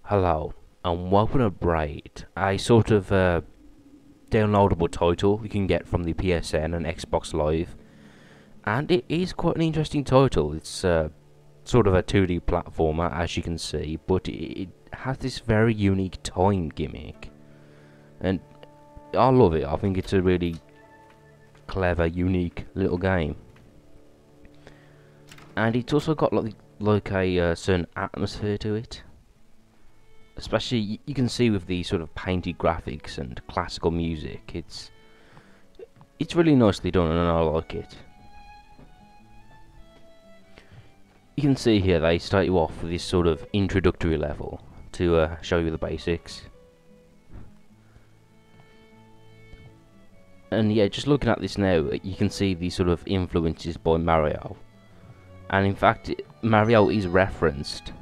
Hello, and welcome to Braid, a sort of downloadable title you can get from the PSN and Xbox Live, and it is quite an interesting title. It's sort of a 2D platformer, as you can see, but it has this very unique time gimmick, and I love it. I think it's a really clever, unique little game, and it's also got like a certain atmosphere to it. Especially, you can see with the sort of painted graphics and classical music, it's really nicely done, and I like it. You can see here they start you off with this sort of introductory level to show you the basics. And yeah, just looking at this now, you can see these sort of influences by Mario, and in fact, Mario is referenced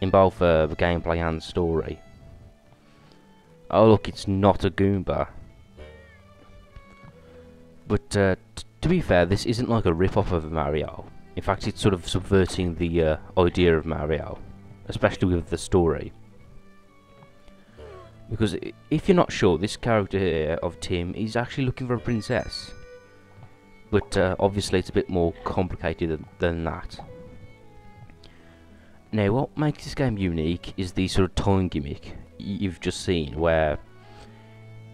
in both the gameplay and story. Oh look, it's not a Goomba. But to be fair, this isn't like a rip-off of Mario. In fact, it's sort of subverting the idea of Mario, especially with the story. Because if you're not sure, this character here of Tim is actually looking for a princess. But obviously it's a bit more complicated than that. Now, what makes this game unique is the sort of time gimmick you've just seen, where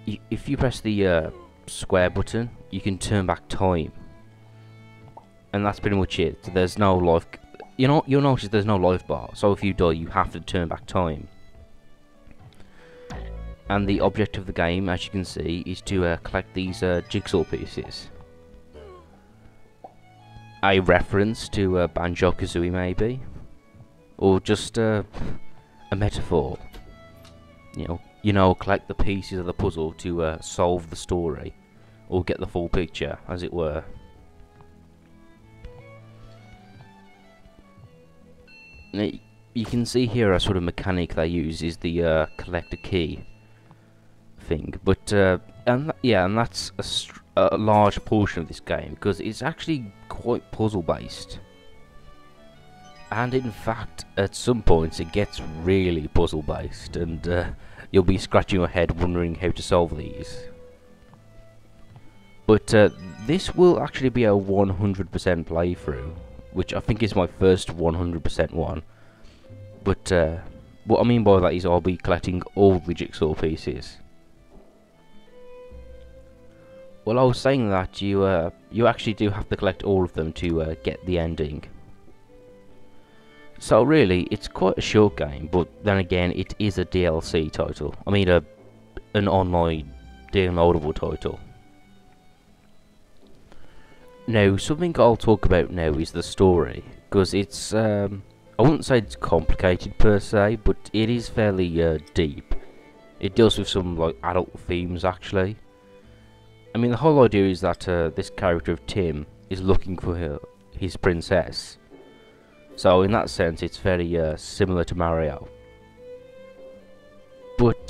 if you press the square button, you can turn back time, and that's pretty much it. There's no life. You'll notice there's no life bar. So if you die, you have to turn back time. And the object of the game, as you can see, is to collect these jigsaw pieces. A reference to Banjo-Kazooie, maybe. Or just a metaphor. You know, collect the pieces of the puzzle to solve the story, or get the full picture, as it were. Now, you can see here a sort of mechanic they use is the collect a key thing, but and that's a large portion of this game, because it's actually quite puzzle based. And in fact, at some points it gets really puzzle based, and you'll be scratching your head wondering how to solve these. But this will actually be a 100% playthrough, which I think is my first 100% one. But what I mean by that is I'll be collecting all the jigsaw pieces. Well, I was saying that you actually do have to collect all of them to get the ending. So really, it's quite a short game, but then again, it is a DLC title. I mean, an online downloadable title. Now, something I'll talk about now is the story, because it's, I wouldn't say it's complicated per se, but it is fairly deep. It deals with some, like, adult themes, actually. I mean, the whole idea is that this character of Tim is looking for his princess. So in that sense, it's very similar to Mario. But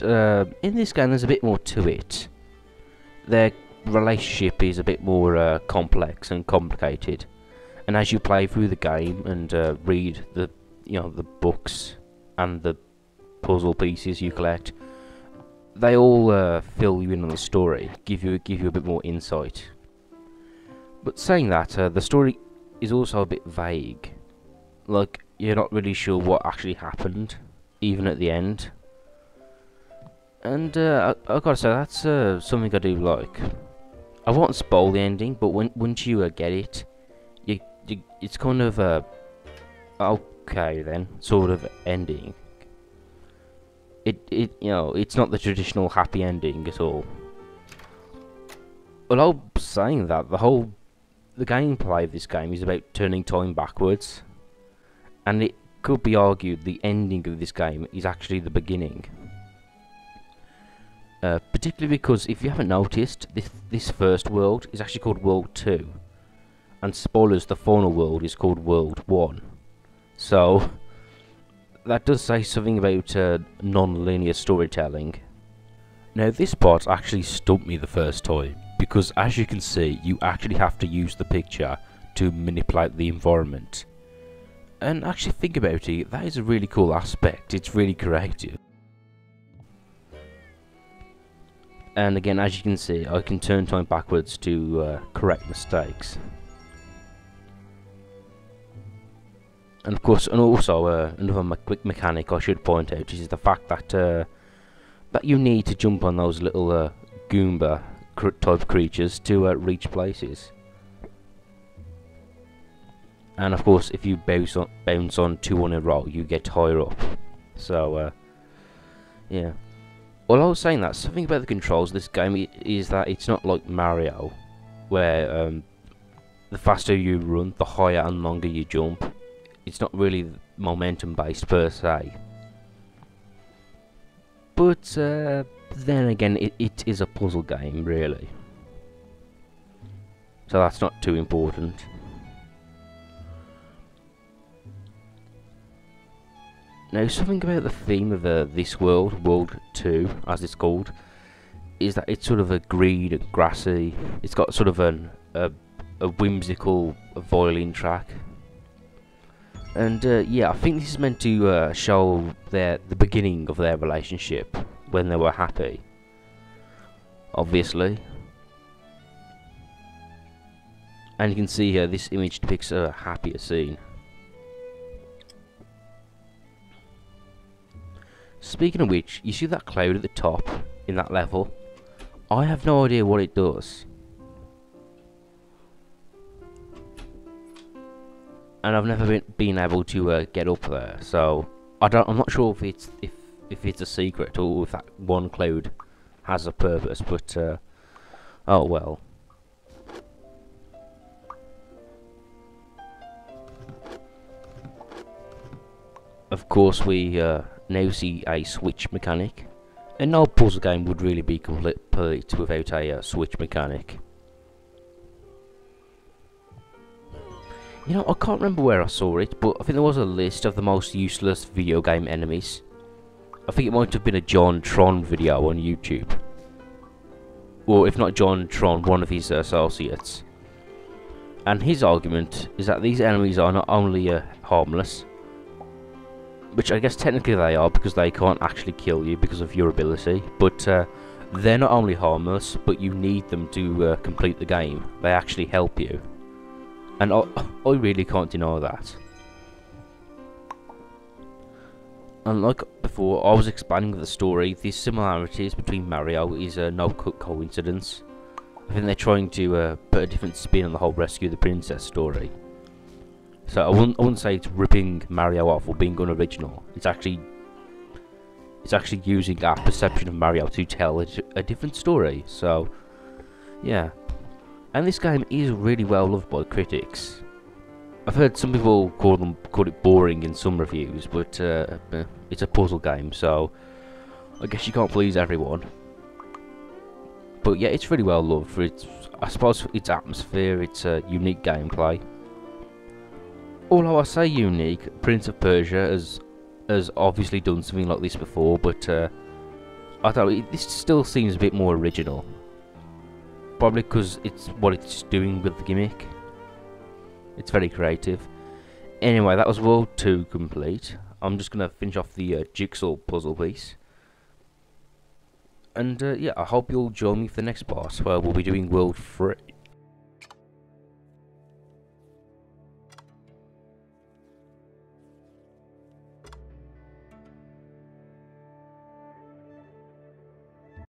in this game, there's a bit more to it. Their relationship is a bit more complex and complicated. And as you play through the game and read the books and the puzzle pieces you collect, they all fill you in on the story, give you a bit more insight. But saying that, the story is also a bit vague. Like, you're not really sure what actually happened, even at the end. And I gotta say, that's something I do like. I won't spoil the ending, but once you get it, it's kind of okay then sort of ending. It's not the traditional happy ending at all. Well, I'm saying that the gameplay of this game is about turning time backwards. And it could be argued the ending of this game is actually the beginning. Particularly because, if you haven't noticed, this first world is actually called World 2. And spoilers, the final world is called World 1. So, that does say something about non-linear storytelling. Now, this part actually stumped me the first time, because as you can see, you actually have to use the picture to manipulate the environment. And actually think about it, that is a really cool aspect. It's really creative. And again, as you can see, I can turn time backwards to correct mistakes. And of course, and also another quick mechanic I should point out is the fact that that you need to jump on those little Goomba type creatures to reach places. And of course, if you bounce on 2 in a row, you get higher up. So yeah. Well, I was saying that something about the controls of this game is that it's not like Mario, where the faster you run, the higher and longer you jump. It's not really momentum based per se. But then again, it is a puzzle game, really. So that's not too important. Now, something about the theme of this world, World 2, as it's called, is that it's sort of a green and grassy. It's got sort of a whimsical violin track. And yeah, I think this is meant to show the beginning of their relationship when they were happy. Obviously. And you can see here, this image depicts a happier scene. Speaking of which, you see that cloud at the top in that level? I have no idea what it does. And I've never been able to get up there, so I'm not sure if it's a secret or if that one cloud has a purpose, but oh well. Of course, we now see a switch mechanic, and no puzzle game would really be complete without a switch mechanic. You know, I can't remember where I saw it, but I think there was a list of the most useless video game enemies. I think it might have been a John Tron video on YouTube. Or if not John Tron, one of his associates. And his argument is that these enemies are not only harmless, which I guess technically they are because they can't actually kill you because of your ability, but they're not only harmless, but you need them to complete the game. They actually help you. And I really can't deny that. And like before, I was expanding with the story. The similarities between Mario is no coincidence. I think they're trying to put a different spin on the whole Rescue the Princess story. So I wouldn't say it's ripping Mario off or being unoriginal. It's actually using our perception of Mario to tell a different story. So yeah. And this game is really well loved by critics. I've heard some people call it boring in some reviews, but it's a puzzle game, so I guess you can't please everyone. But yeah, it's really well loved for I suppose its atmosphere, its unique gameplay. Although I say unique, Prince of Persia has obviously done something like this before, but I don't know, this still seems a bit more original. Probably because it's what it's doing with the gimmick. It's very creative. Anyway, that was World 2 complete. I'm just going to finish off the jigsaw puzzle piece. And yeah, I hope you'll join me for the next part, where we'll be doing World 3.